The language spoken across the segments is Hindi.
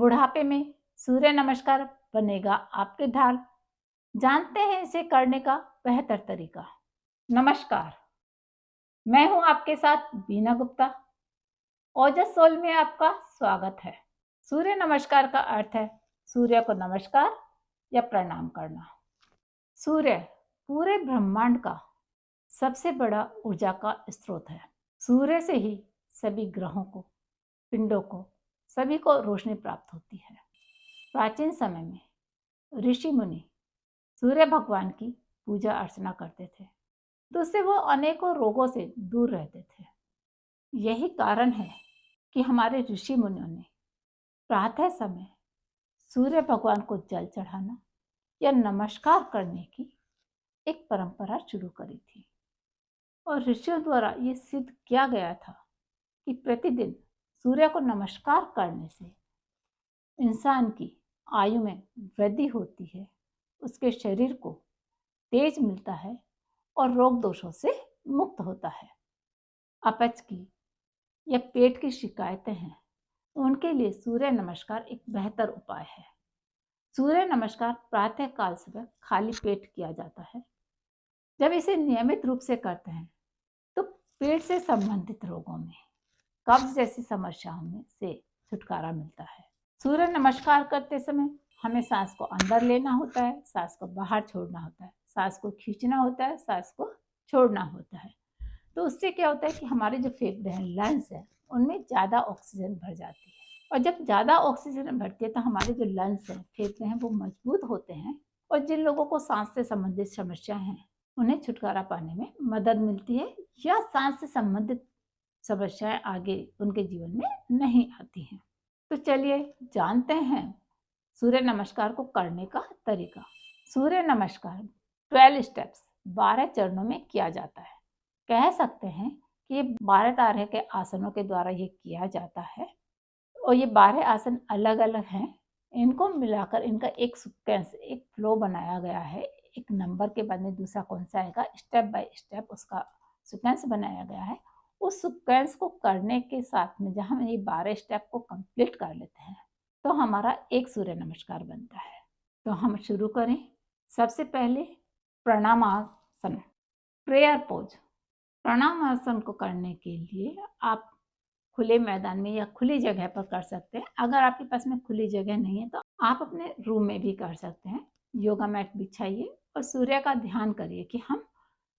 बुढ़ापे में सूर्य नमस्कार बनेगा आपकी ढाल। जानते हैं इसे करने का बेहतर तरीका। नमस्कार, मैं हूं आपके साथ बीना गुप्ता। ओजस सोल में आपका स्वागत है। सूर्य नमस्कार का अर्थ है सूर्य को नमस्कार या प्रणाम करना। सूर्य पूरे ब्रह्मांड का सबसे बड़ा ऊर्जा का स्रोत है। सूर्य से ही सभी ग्रहों को, पिंडों को, सभी को रोशनी प्राप्त होती है। प्राचीन समय में ऋषि मुनि सूर्य भगवान की पूजा अर्चना करते थे, तो उससे वो अनेकों रोगों से दूर रहते थे। यही कारण है कि हमारे ऋषि मुनियों ने प्रातः समय सूर्य भगवान को जल चढ़ाना या नमस्कार करने की एक परंपरा शुरू करी थी। और ऋषियों द्वारा ये सिद्ध किया गया था कि प्रतिदिन सूर्य को नमस्कार करने से इंसान की आयु में वृद्धि होती है, उसके शरीर को तेज मिलता है और रोग दोषों से मुक्त होता है। अपच की या पेट की शिकायतें हैं, उनके लिए सूर्य नमस्कार एक बेहतर उपाय है। सूर्य नमस्कार प्रातः काल सुबह खाली पेट किया जाता है। जब इसे नियमित रूप से करते हैं तो पेट से संबंधित रोगों में, कब्ज जैसी समस्याओं में से छुटकारा मिलता है। सूर्य नमस्कार करते समय हमें सांस को अंदर लेना होता है, सांस को बाहर छोड़ना होता है, सांस को खींचना होता है, सांस को छोड़ना होता है। तो उससे क्या होता है कि हमारे जो फेफड़े हैं, लंग्स हैं, उनमें ज़्यादा ऑक्सीजन भर जाती है। और जब ज़्यादा ऑक्सीजन भरती है तो हमारे जो लंग्स हैं, फेफड़े हैं, वो मजबूत होते हैं। और जिन लोगों को सांस से संबंधित समस्याएं हैं, उन्हें छुटकारा पाने में मदद मिलती है, या सांस से संबंधित समस्याएं आगे उनके जीवन में नहीं आती हैं। तो चलिए जानते हैं सूर्य नमस्कार को करने का तरीका। सूर्य नमस्कार 12 स्टेप्स 12 चरणों में किया जाता है। कह सकते हैं कि ये 12 तरह के आसनों के द्वारा ये किया जाता है। और ये 12 आसन अलग अलग हैं। इनको मिलाकर इनका एक सीक्वेंस, एक फ्लो बनाया गया है। एक नंबर के बाद में दूसरा कौन सा आएगा, स्टेप बाय स्टेप उसका सीक्वेंस बनाया गया है। उस सीक्वेंस को करने के साथ में जब हम ये 12 स्टेप को कंप्लीट कर लेते हैं तो हमारा एक सूर्य नमस्कार बनता है। तो हम शुरू करें। सबसे पहले प्रणामासन, प्रेयर पोज। प्रणामासन को करने के लिए आप खुले मैदान में या खुली जगह पर कर सकते हैं। अगर आपके पास में खुली जगह नहीं है तो आप अपने रूम में भी कर सकते हैं। योगा मैट बिछाइए और सूर्य का ध्यान करिए कि हम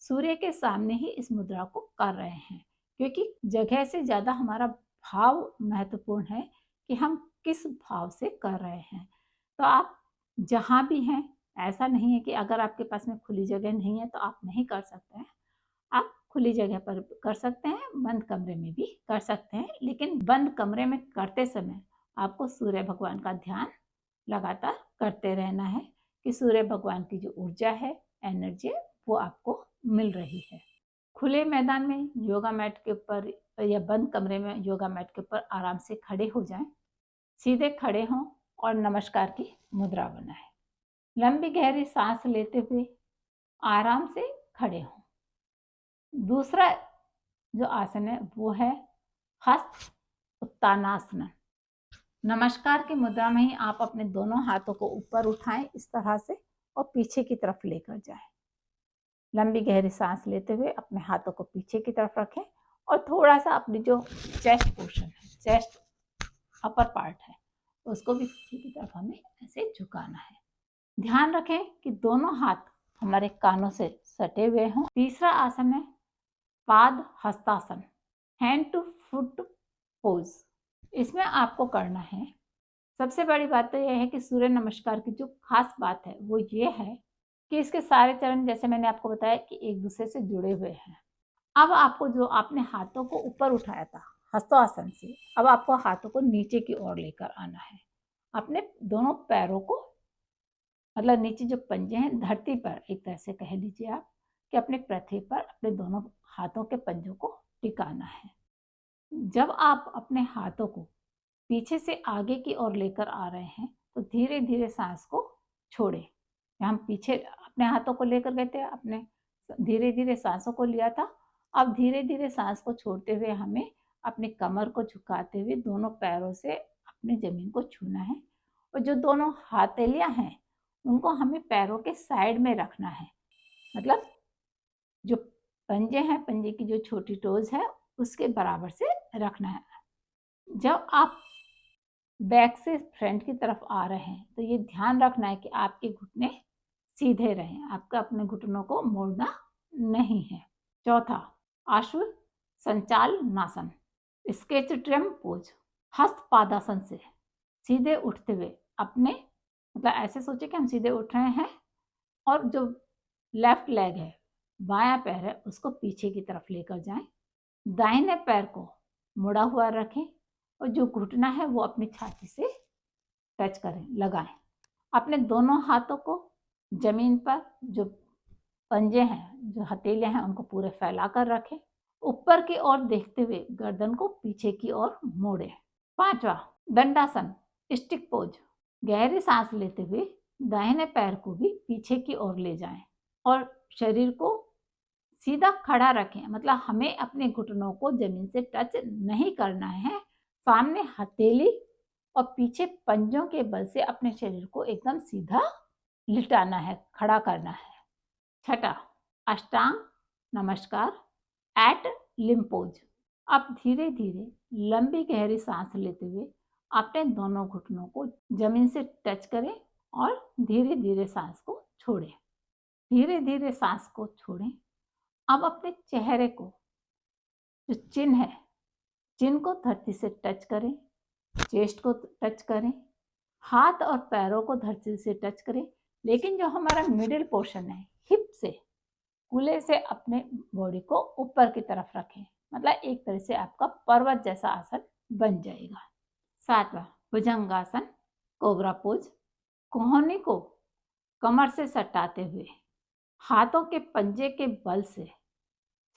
सूर्य के सामने ही इस मुद्रा को कर रहे हैं, क्योंकि जगह से ज़्यादा हमारा भाव महत्वपूर्ण है कि हम किस भाव से कर रहे हैं। तो आप जहाँ भी हैं, ऐसा नहीं है कि अगर आपके पास में खुली जगह नहीं है तो आप नहीं कर सकते हैं। आप खुली जगह पर कर सकते हैं, बंद कमरे में भी कर सकते हैं, लेकिन बंद कमरे में करते समय आपको सूर्य भगवान का ध्यान लगातार करते रहना है कि सूर्य भगवान की जो ऊर्जा है, एनर्जी, वो आपको मिल रही है। खुले मैदान में योगा मैट के ऊपर या बंद कमरे में योगा मैट के ऊपर आराम से खड़े हो जाएं। सीधे खड़े हों और नमस्कार की मुद्रा बनाएं। लंबी गहरी सांस लेते हुए आराम से खड़े हों। दूसरा जो आसन है वो है हस्त उत्तानासन। नमस्कार की मुद्रा में ही आप अपने दोनों हाथों को ऊपर उठाएं इस तरह से और पीछे की तरफ लेकर जाएं। लंबी गहरी सांस लेते हुए अपने हाथों को पीछे की तरफ रखें और थोड़ा सा अपनी जो चेस्ट पोर्शन है, चेस्ट अपर पार्ट है, उसको भी पीछे की तरफ हमें ऐसे झुकाना है। ध्यान रखें कि दोनों हाथ हमारे कानों से सटे हुए हों। तीसरा आसन है Pada Hastasana, hand to foot pose. इसमें आपको करना है, सबसे बड़ी बात तो यह है कि सूर्य नमस्कार की जो खास बात है वो ये है कि इसके सारे चरण, जैसे मैंने आपको बताया, कि एक दूसरे से जुड़े हुए हैं। अब आपको जो आपने हाथों को ऊपर उठाया था हस्तासन से, अब आपको हाथों को नीचे की ओर लेकर आना है। अपने दोनों पैरों को, मतलब नीचे जो पंजे हैं, धरती पर एक तरह से कह लीजिए आप, कि अपने पृथ्वी पर अपने दोनों हाथों के पंजों को टिकाना है। जब आप अपने हाथों को पीछे से आगे की ओर लेकर आ रहे हैं तो धीरे धीरे सांस को छोड़ें। हम पीछे अपने हाथों को लेकर गए थे, अपने धीरे धीरे सांसों को लिया था। अब धीरे धीरे सांस को छोड़ते हुए हमें अपने कमर को झुकाते हुए दोनों पैरों से अपने ज़मीन को छूना है। और जो दोनों हथेलियाँ हैं उनको हमें पैरों के साइड में रखना है, मतलब जो पंजे हैं, पंजे की जो छोटी टोज है उसके बराबर से रखना है। जब आप बैक से फ्रंट की तरफ आ रहे हैं तो ये ध्यान रखना है कि आपके घुटने सीधे रहें, आपका अपने घुटनों को मोड़ना नहीं है। चौथा, अश्व संचालनासन, स्केच ड्रम पोज। हस्त पादासन से सीधे उठते हुए अपने, मतलब ऐसे सोचे कि हम सीधे उठ रहे हैं और जो लेफ्ट लेग है, बायां पैर है, उसको पीछे की तरफ लेकर जाएं। दाहिने पैर को मुड़ा हुआ रखें और जो घुटना है वो अपनी छाती से टच करें, लगाएं। अपने दोनों हाथों को जमीन पर, जो पंजे हैं, जो हथेलियां हैं, उनको पूरे फैला कर रखें। ऊपर की ओर देखते हुए गर्दन को पीछे की ओर मोड़ें। पांचवा, दंडासन, स्टिक पोज। गहरी सांस लेते हुए दाहिने पैर को भी पीछे की ओर ले जाएं और शरीर को सीधा खड़ा रखें, मतलब हमें अपने घुटनों को जमीन से टच नहीं करना है। सामने हथेली और पीछे पंजों के बल से अपने शरीर को एकदम सीधा लिटाना है, खड़ा करना है। छठा, अष्टांग नमस्कार एट लिम्ब पोज। अब धीरे धीरे लंबी गहरी सांस लेते हुए अपने दोनों घुटनों को जमीन से टच करें और धीरे धीरे सांस को छोड़ें। धीरे धीरे सांस को छोड़ें। अब अपने चेहरे को, जो चिन है, चिन को धरती से टच करें, चेस्ट को टच करें, हाथ और पैरों को धरती से टच करें, लेकिन जो हमारा मिडिल पोर्शन है, हिप से, कूल्हे से अपने बॉडी को ऊपर की तरफ रखें, मतलब एक तरह से आपका पर्वत जैसा आसन बन जाएगा। सातवां, भुजंगासन कोबरा पोज। कोहनी को कमर से सटाते हुए हाथों के पंजे के बल से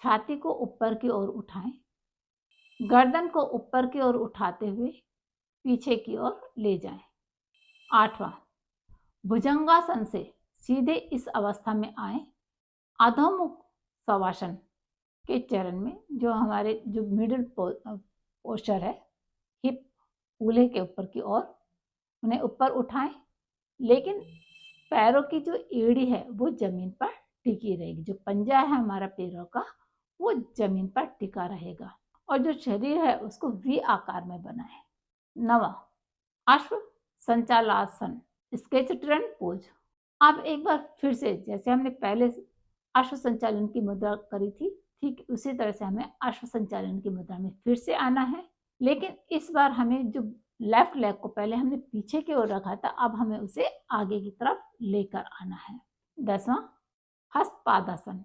छाती को ऊपर की ओर उठाएं। गर्दन को ऊपर की ओर उठाते हुए पीछे की ओर ले जाएं। आठवां, भुजंगासन से सीधे इस अवस्था में आए। अधोमुख शवासन के चरण में, जो हमारे जो मिडिल पोस्चर है, हिप कूल्हे के ऊपर की ओर, उन्हें ऊपर उठाएं, लेकिन पैरों की जो एड़ी है वो जमीन पर टिकी रहेगी। जो पंजा है हमारा पैरों का, वो जमीन पर टिका रहेगा और जो शरीर है उसको वी आकार में बनाएं। नवा, अश्व संचालासन स्केच ड्रम पोज। अब एक बार फिर से, जैसे हमने पहले अश्व संचालन की मुद्रा करी थी, ठीक उसी तरह से हमें अश्व संचालन की मुद्रा में फिर से आना है, लेकिन इस बार हमें जो लेफ्ट लेग को पहले हमने पीछे की ओर रखा था, अब हमें उसे आगे की तरफ लेकर आना है। 10वां, हस्त Padasana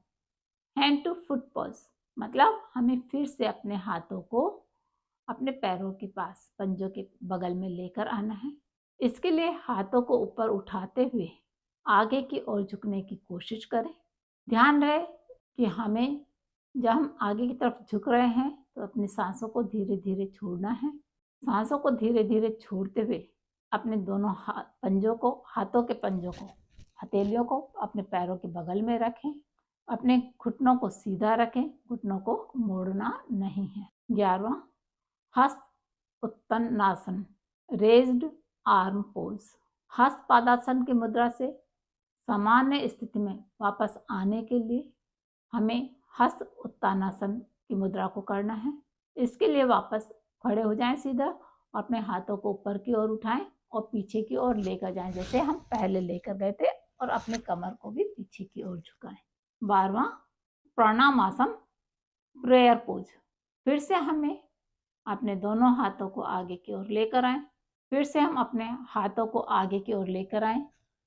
hand to foot pause, मतलब हमें फिर से अपने हाथों को अपने पैरों के पास, पंजों के बगल में लेकर आना है। इसके लिए हाथों को ऊपर उठाते हुए आगे की ओर झुकने की कोशिश करें। ध्यान रहे कि हमें, जब हम आगे की तरफ झुक रहे हैं तो अपनी सांसों को धीरे धीरे छोड़ना है। सांसों को धीरे धीरे छोड़ते हुए अपने दोनों पंजों को, हाथों के पंजों को, हथेलियों को अपने पैरों के बगल में रखें। अपने घुटनों को सीधा रखें, घुटनों को मोड़ना नहीं है। 11वां, हस्त उत्तनासन रेज्ड आर्म पोज। हस्त पादासन की मुद्रा से सामान्य स्थिति में वापस आने के लिए हमें हस्त उत्तानासन की मुद्रा को करना है। इसके लिए वापस खड़े हो जाएं सीधा और अपने हाथों को ऊपर की ओर उठाएं और पीछे की ओर लेकर जाएं, जैसे हम पहले लेकर गए थे, और अपने कमर को भी पीछे की ओर झुकाएं। 12वां, प्रणामासन प्रेयर पोज। फिर से हमें अपने दोनों हाथों को आगे की ओर लेकर आएं। फिर से हम अपने हाथों को आगे की ओर लेकर आएं,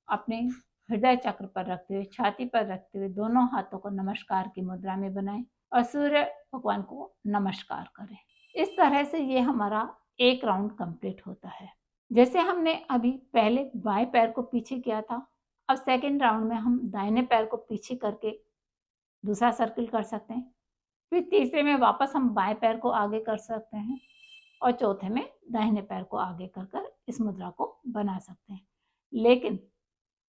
अपने हृदय चक्र पर रखते हुए, छाती पर रखते हुए दोनों हाथों को नमस्कार की मुद्रा में बनाएं और सूर्य भगवान को नमस्कार करें। इस तरह से ये हमारा एक राउंड कंप्लीट होता है। जैसे हमने अभी पहले बाएं पैर को पीछे किया था, अब सेकेंड राउंड में हम दाहिने पैर को पीछे करके दूसरा सर्किल कर सकते हैं। फिर तीसरे में वापस हम बाएं पैर को आगे कर सकते हैं और चौथे में दाहिने पैर को आगे कर इस मुद्रा को बना सकते हैं। लेकिन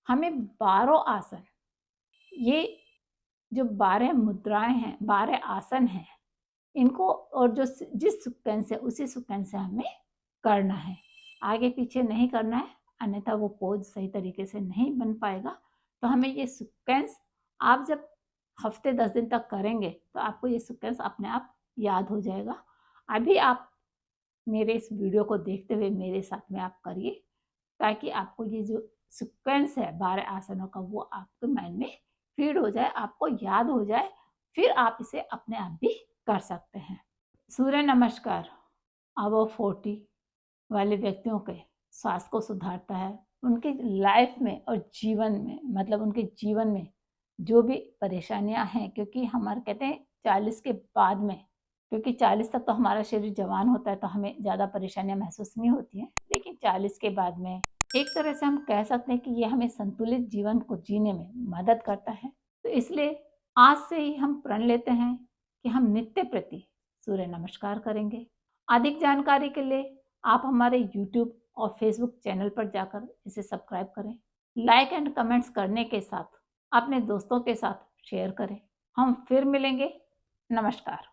हमें 12 आसन, ये जो 12 मुद्राएं हैं, 12 आसन हैं, इनको और जो जिस सीक्वेंस है उसी सीक्वेंस से हमें करना है। आगे पीछे नहीं करना है, अन्यथा वो पोज सही तरीके से नहीं बन पाएगा। तो हमें ये सीक्वेंस आप जब हफ्ते 10 दिन तक करेंगे तो आपको ये सीक्वेंस अपने आप याद हो जाएगा। अभी आप मेरे इस वीडियो को देखते हुए मेरे साथ में आप करिए, ताकि आपको ये जो सीक्वेंस है 12 आसनों का वो आपके माइंड में फीड हो जाए, आपको याद हो जाए, फिर आप इसे अपने आप भी कर सकते हैं। सूर्य नमस्कार अबव 40 वाले व्यक्तियों के स्वास्थ्य को सुधारता है। उनकी लाइफ में और जीवन में, मतलब उनके जीवन में जो भी परेशानियां हैं, क्योंकि हमारे कहते हैं 40 के बाद में, क्योंकि 40 तक तो हमारा शरीर जवान होता है तो हमें ज़्यादा परेशानियां महसूस नहीं होती हैं, लेकिन 40 के बाद में एक तरह से हम कह सकते हैं कि ये हमें संतुलित जीवन को जीने में मदद करता है। तो इसलिए आज से ही हम प्रण लेते हैं कि हम नित्य प्रति सूर्य नमस्कार करेंगे। अधिक जानकारी के लिए आप हमारे YouTube और Facebook चैनल पर जाकर इसे सब्सक्राइब करें। लाइक एंड कमेंट्स करने के साथ अपने दोस्तों के साथ शेयर करें। हम फिर मिलेंगे। नमस्कार।